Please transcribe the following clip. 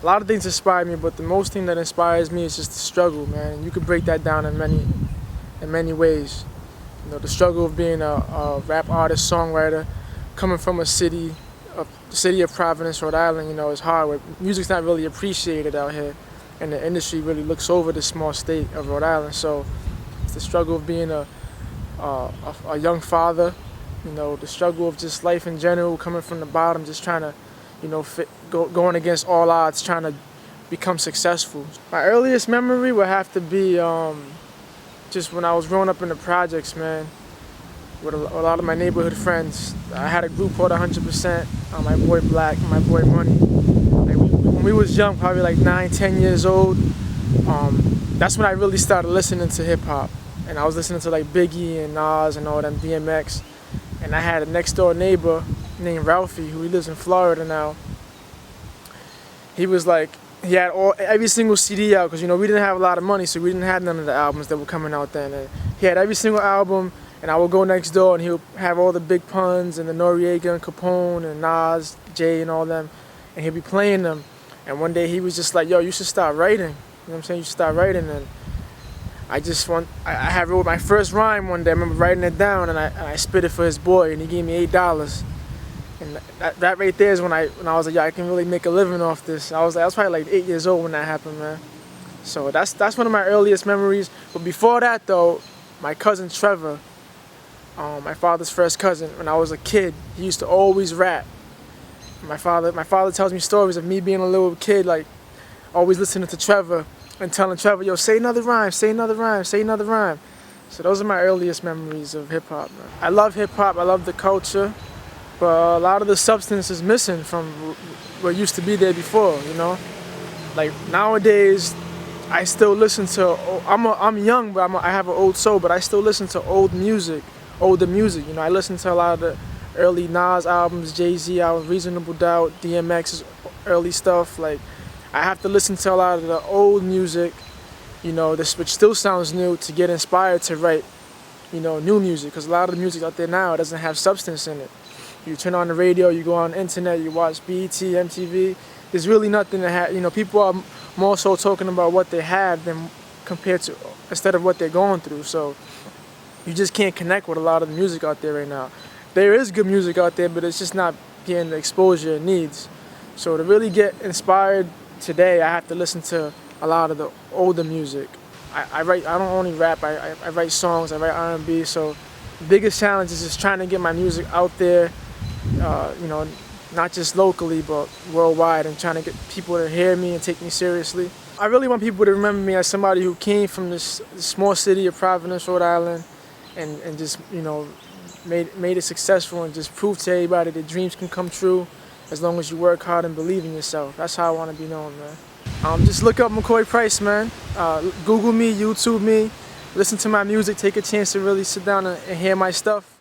A lot of things inspire me, but the most thing that inspires me is just the struggle, man. And you could break that down in many ways. You know, the struggle of being a rap artist, songwriter, coming from the city of Providence, Rhode Island. You know, it's hard. Where music's not really appreciated out here, and the industry really looks over the small state of Rhode Island. So it's the struggle of being a young father. You know, the struggle of just life in general, coming from the bottom, just trying to, you know, going against all odds, trying to become successful. My earliest memory would have to be just when I was growing up in the projects, man, with a lot of my neighborhood friends. I had a group called 100%, my boy Black, my boy Money. Like when we was young, probably like 9, 10 years old, that's when I really started listening to hip hop. And I was listening to like Biggie and Nas and all them, DMX. And I had a next door neighbor named Ralphie, who lives in Florida now. He was like, he had every single CD out, because, you know, we didn't have a lot of money, so we didn't have none of the albums that were coming out then. And he had every single album, and I would go next door and he would have all the Big Puns and the Noriega and Capone and Nas, Jay and all them, and he'd be playing them. And one day he was just like, yo, you should start writing. You know what I'm saying? You should start writing. And I had wrote my first rhyme one day. I remember writing it down, and I spit it for his boy, and he gave me $8. And that right there is when I was like, yeah, I can really make a living off this. I was probably like 8 years old when that happened, man. So that's one of my earliest memories. But before that, though, my cousin Trevor, my father's first cousin, when I was a kid, he used to always rap. My father tells me stories of me being a little kid, like always listening to Trevor and telling Trevor, yo, say another rhyme, say another rhyme, say another rhyme. So those are my earliest memories of hip hop, man. I love hip hop, I love the culture, but a lot of the substance is missing from what used to be there before, you know? Like nowadays, I still listen to, I'm young, but I have an old soul, but I still listen to older music. You know, I listen to a lot of the early Nas albums, Jay-Z albums, Reasonable Doubt, DMX's early stuff. Like, I have to listen to a lot of the old music, you know, which still sounds new, to get inspired to write, you know, new music. Because a lot of the music out there now doesn't have substance in it. You turn on the radio, you go on the internet, you watch BET, MTV. There's really nothing to have. You know, people are more so talking about what they have than instead of what they're going through. So you just can't connect with a lot of the music out there right now. There is good music out there, but it's just not getting the exposure it needs. So to really get inspired today, I have to listen to a lot of the older music. I don't only rap, I write songs, I write R&B, so the biggest challenge is just trying to get my music out there, you know, not just locally, but worldwide, and trying to get people to hear me and take me seriously. I really want people to remember me as somebody who came from this small city of Providence, Rhode Island, and just, you know, made it successful, and just proved to everybody that dreams can come true as long as you work hard and believe in yourself. That's how I want to be known, man. Just look up McCoy Price, man. Google me, YouTube me, listen to my music, take a chance to really sit down and hear my stuff.